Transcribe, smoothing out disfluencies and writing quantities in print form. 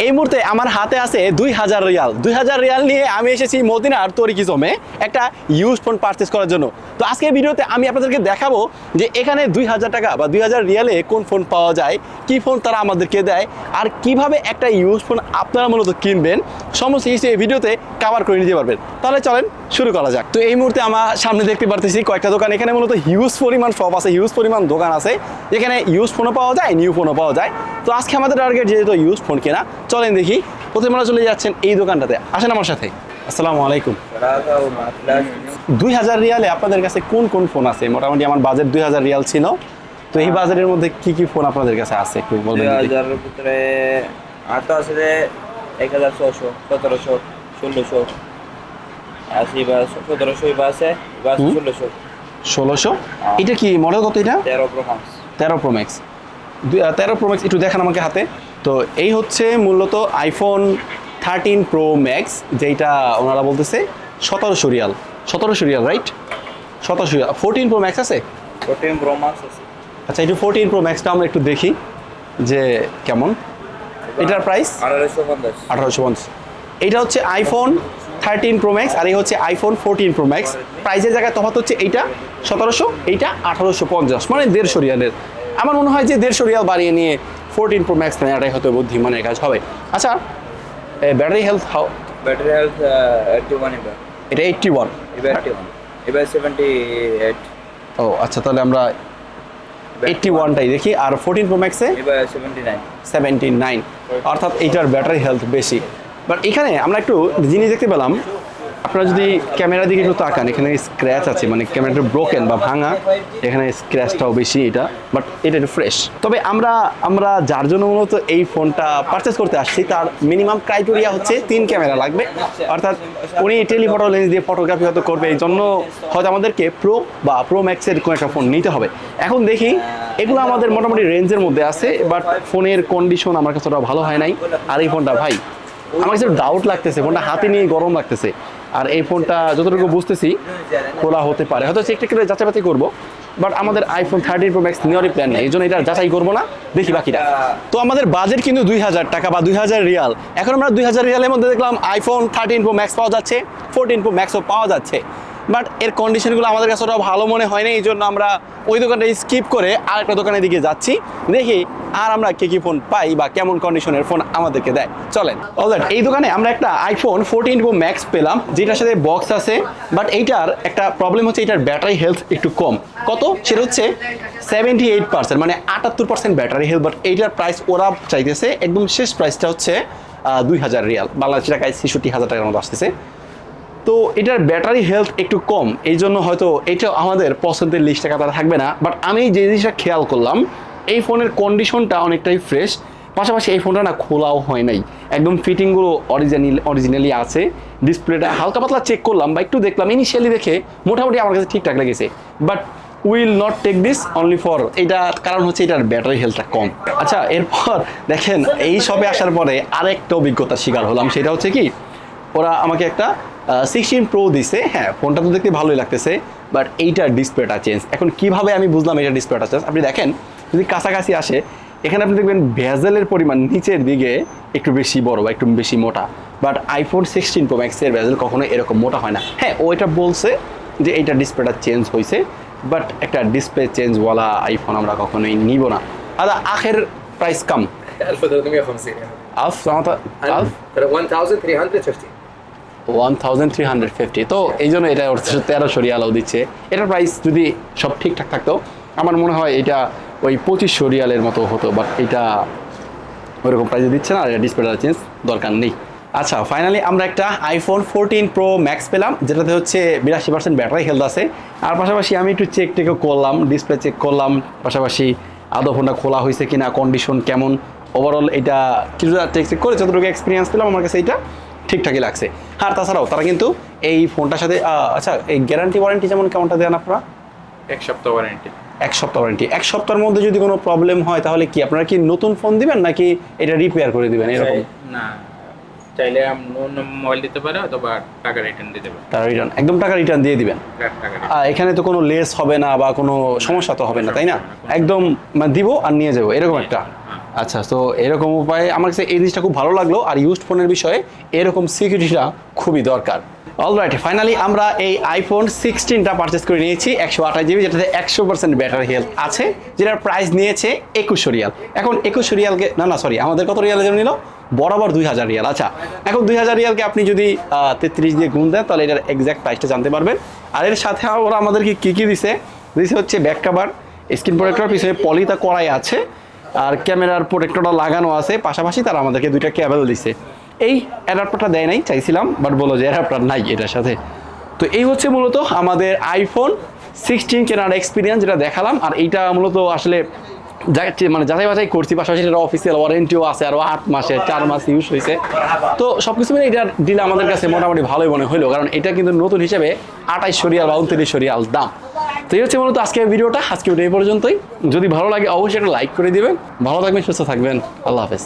এই মুহূর্তে আমার হাতে আছে 2000 রিয়াল। 2000 রিয়াল নিয়ে আমি এসেছি মদিনার তরিকি জমে একটা ইউজ ফোন পারচেস করার জন্য। তো আজকে ভিডিওতে আমি আপনাদেরকে দেখাবো যে এখানে 2000 টাকা বা 2000 রিয়ালে কোন ফোন পাওয়া যায়, কি ফোন তারা আমাদেরকে দেয়, আর কিভাবে একটা ইউজ ফোন আপনারা মূলত কিনবেন, সমস্ত কিছু এই ভিডিওতে কভার করে নিতে পারবেন। তাহলে চলেন শুরু করা যাক। তো এই মুহূর্তে আমার সামনে দেখতে পারতেছি কয়েকটা দোকান। এখানে মূলত হিউজ পরিমাণ শপ আছে, হিউজ পরিমাণ দোকান আছে, এখানে ইউজ ফোনও পাওয়া যায়, নিউ ফোনও পাওয়া যায়। তো আজকে আমাদের টার্গেট যেহেতু ইউজ ফোন কেনা, চলেন দেখি। প্রথমে আমরা চলে যাচ্ছেন এই দোকানটাতে, আসেন আমার সাথে। আসসালামু আলাইকুম। 2000 রিয়ালে আপনাদের কাছে কোন কোন ফোন আছে? মোটামুটি আমার বাজেট 2000 রিয়াল ছিল, তো এই বাজেটের মধ্যে কি কি ফোন আপনাদের কাছে আছে একটু বলবেন? 2000 এর ভিতরে আটো আছে 1600, 1700, 1600 আছে, বা 1700 বা আছে, বা 1600। 1600? এটা কি মডেল কত? এটা 13 pro max. 13 pro max. 13 pro max একটু দেখান আমাকে হাতে। তো এই হচ্ছে মূলত আইফোন 13 প্রো ম্যাক্স, যেটা ওনারা বলতেছে 1700 Real. 1700 Real, right? 1700 Real. 14 pro max আছে? 14 প্রো ম্যাক্স আছে। আচ্ছা, একটু 14 প্রো ম্যাক্সটা আমরা একটু দেখি যে কেমন। এটার প্রাইস 1850। 1850। এটা হচ্ছে আইফোন 13 প্রো ম্যাক্স, আর এই হচ্ছে আইফোন 14 প্রো ম্যাক্স। প্রাইসের জায়গায় তফাৎ হচ্ছে এইটা 1700, এইটা 1850, মানে 150 রিয়ালের। আমার মনে হয় যে 150 রিয়াল বাড়িয়ে নিয়ে 14 প্রো ম্যাক্স নেওয়াটাই হয়তো বুদ্ধিমানের কাজ হবে। আচ্ছা, ব্যাটারি হেলথ হাও? ব্যাটারি হেলথ 81 এবার। এটা 81, এবার 81, এবার 78। ও আচ্ছা, তাহলে আমরা 81টাই দেখি। আর 14 প্রো ম্যাক্সে এবার 79। 79, অর্থাৎ এইটার ব্যাটারি হেলথ বেশি। বাট এখানে আমরা একটু জিনিস দেখতে পেলাম, আপনারা যদি ক্যামেরার দিকে একটু তাকান, এখানে স্ক্র্যাচ আছে, মানে ক্যামেরাটা ব্রোকেন বা ভাঙা, এখানে স্ক্র্যাচটাও বেশি এটা, বাট এটা একটু ফ্রেশ। তবে আমরা যার জন্য মূলত এই ফোনটা পারচেস করতে আসছি, তার মিনিমাম ক্রাইটেরিয়া হচ্ছে 3 ক্যামেরা লাগবে, অর্থাৎ উনি টেলিফটো লেন্স দিয়ে ফটোগ্রাফি হয়তো করবে, এই জন্য হয়তো আমাদেরকে প্রো বা প্রো ম্যাক্সের কোনো একটা ফোন নিতে হবে। এখন দেখি, এগুলো আমাদের মোটামুটি রেঞ্জের মধ্যে আছে, বাট ফোনের কন্ডিশন আমার কাছে ওটা ভালো হয় নাই। আর এই ফোনটা ভাই আমার কাছে ডাউট লাগতেছে, ফোনটা হাতে নিয়ে গরম লাগতেছে। আর এই ফোনটা যতটুকু বুঝতেছি খোলা হতে পারে, হয়তো চেক টেক করে যাচাই বাছাই করবো, বাট আমাদের আইফোন 13 প্রো ম্যাক্স নেওয়ারই প্ল্যান নেই, এই জন্য এটা যাচাই করবো না, দেখি বাকিটা। তো আমাদের বাজেট কিন্তু 2000 টাকা বা 2000 রিয়াল। এখন আমরা 2000 রিয়ালের মধ্যে দেখলাম আইফোন 13 প্রো ম্যাক্স পাওয়া যাচ্ছে, 14 প্রো ম্যাক্সও পাওয়া যাচ্ছে, বাট এর কন্ডিশনগুলো আমাদের কাছে ওটা ভালো মনে হয় না, এই জন্য আমরা ওই দোকানটা স্কিপ করে আরেকটা দোকানের দিকে যাচ্ছি, দেখি আর আমরা কি ফোন পাই বা কেমন কন্ডিশনের ফোন আমাদেরকে দেয়। চলেন। অলরাইট, এই দোকানে আমরা একটা আইফোন 14 প্রো ম্যাক্স পেলাম, যেটার সাথে বক্স আছে, বাট এইটার একটা প্রবলেম হচ্ছে এটার ব্যাটারি হেলথ একটু কম। কত? সেটা হচ্ছে 78%, মানে 78% ব্যাটারি হেলথ। বাট এইটার প্রাইস ওরা চাইতেছে একদম শেষ প্রাইসটা হচ্ছে 2000 রিয়াল, বাংলাদেশি টাকায় 66,000 টাকার মতো আসতেছে। তো এটার ব্যাটারি হেলথ একটু কম, এই জন্য হয়তো এটা আমাদের পছন্দের লিস্টে কাতারে থাকবে না। বাট আমি যে জিনিসটা খেয়াল করলাম, এই ফোনের কন্ডিশনটা অনেকটাই ফ্রেশ, পাশাপাশি এই ফোনটা না খোলাও হয় নাই, একদম ফিটিংগুলো অরিজিনালি আছে। ডিসপ্লেটা হালকা পাতলা চেক করলাম বা একটু দেখলাম, ইনিশিয়ালি দেখে মোটামুটি আমার কাছে ঠিকঠাক লেগেছে, but will not take this only for এটা, কারণ হচ্ছে এটার ব্যাটারি হেলথটা কম। আচ্ছা, এরপর দেখেন এই সবে আসার পরে আরেকটা অভিজ্ঞতার শিকার হলাম, সেটা হচ্ছে কি, ওরা আমাকে একটা 16 প্রো দিছে। হ্যাঁ, ফোনটা তো দেখতে ভালোই লাগতেছে, বাট এইটার ডিসপ্লেটা চেঞ্জ। এখন কিভাবে আমি বুঝলাম এটা ডিসপ্লেটা চেঞ্জ? আপনি দেখেন, যদি কাছাকাছি আসে, এখানে আপনি দেখবেন ভেজেলের পরিমাণ নিচের দিকে একটু বেশি বড় বা একটু বেশি মোটা, বাট আইফোন 16 প্রো ম্যাক্সের ভেজেল কখনো এরকম মোটা হয় না। হ্যাঁ, ও এটা বলছে যে এইটা ডিসপ্লেটা চেঞ্জ হয়েছে, বাট একটা ডিসপ্লে চেঞ্জওয়ালা আইফোন আমরা কখনোই নিব না। আচ্ছা, আখের প্রাইস কম 1350 আলফ 1350. 1350, তো এই জন্য এটা 1300 রিয়ালও দিচ্ছে। এটার প্রাইস যদি সব ঠিকঠাক থাকতো, আমার মনে হয় এটা ওই 2500 রিয়ালের মতো হতো, বাট এটা ওইরকম প্রাইসে দিচ্ছে না, আর এটা ডিসপ্লেটা চেঞ্জ দরকার নেই। আচ্ছা, ফাইনালি আমরা একটা আইফোন 14 প্রো ম্যাক্স পেলাম, যেটাতে হচ্ছে 82% ব্যাটারি হেলথ আছে। আর পাশাপাশি আমি একটু চেকও করলাম, ডিসপ্লে চেক করলাম, পাশাপাশি আদৌ ফোনটা খোলা হয়েছে কিনা, কন্ডিশন কেমন, ওভারঅল এটা কিছুটা চেক করে যতটুকু এক্সপিরিয়েন্স পেলাম আমার কাছে এইটা ঠিকঠাকই লাগছে। আর তাছাড়াও তারা কিন্তু এই ফোনটার সাথে আচ্ছা, এই গ্যারান্টি ওয়ারেন্টি যেমন কেমনটা দেন আপনারা? 1 সপ্তাহ ওয়ারেন্টি। 1 সপ্তাহ ওয়ারেন্টি। 1 সপ্তাহের মধ্যে যদি কোনো প্রবলেম হয়, তাহলে কি আপনারা কি নতুন ফোন দিবেন নাকি এটা রিপেয়ার করে দিবেন এরকম? না, চাইলে অন্য মোবাইল দিতে পারে, অথবা টাকা রিটার্ন দিতে পারে। তারা রিটার্ন, একদম টাকা রিটার্ন দিয়ে দিবেন। এখানে তো কোনো লেস হবে না বা কোনো সমস্যা তো হবে না, তাই না? একদম মানে দিব আর নিয়ে যাবো, এরকম একটা। আচ্ছা, তো এরকম উপায়ে আমার কাছে এই জিনিসটা খুব ভালো লাগলো, আর ইউজড ফোনের বিষয়ে এরকম সিকিউরিটিটা খুবই দরকার। অলরাইট, ফাইনালি আমরা এই আইফোন 16টা পারচেস করে নিয়েছি 128 জিবি, যেটাতে 100% ব্যাটারি হেলথ আছে, যেটার প্রাইস নিয়েছে 2100 রিয়াল। এখন 2100 রিয়ালকে সরি, আমাদের কত রিয়ালে যেন নিল, বরাবর 2000 রিয়াল। আচ্ছা, এখন 2000 রিয়ালকে আপনি যদি 33 দিয়ে গুণ দেন তাহলে এটার এক্স্যাক্ট প্রাইসটা জানতে পারবেন। আর এর সাথে ওরা আমাদেরকে কী কী দিছে হচ্ছে ব্যাক কভার, স্ক্রিন প্রোটেক্টর, পিছনে পলিতা করাই আছে, আর ক্যামেরার প্রোটেক্টরটা লাগানো আছে, পাশাপাশি তারা আমাদেরকে 2টা কেবল দিছে। এই অ্যাডাপ্টারটা দেয় নাই, চাইছিলাম বাট বলো যে অ্যাডাপ্টার নাই এটার সাথে। তো এই হচ্ছে মূলত আমাদের আইফোন 16 কেনার এক্সপিরিয়েন্স, যেটা দেখালাম। আর এইটা মূলত আসলে যাচাই বাছাই করছি, পাশাপাশি এটা অফিসিয়াল ওয়ারেন্টিও আছে, আরও 8 মাসের 4 মাস ইউজ হয়েছে। তো সব কিছু মিলে এটা দিলে আমাদের কাছে মোটামুটি ভালোই মনে হলো, কারণ এটা কিন্তু নতুন হিসেবে 2800 রিয়াল বা 2900 রিয়াল দাম। তো এই হচ্ছে মূলত আজকের ভিডিওটা এই পর্যন্তই। যদি ভালো লাগে অবশ্যই একটা লাইক করে দিবেন। ভালো থাকবেন, সুস্থ থাকবেন, আল্লাহ হাফেজ।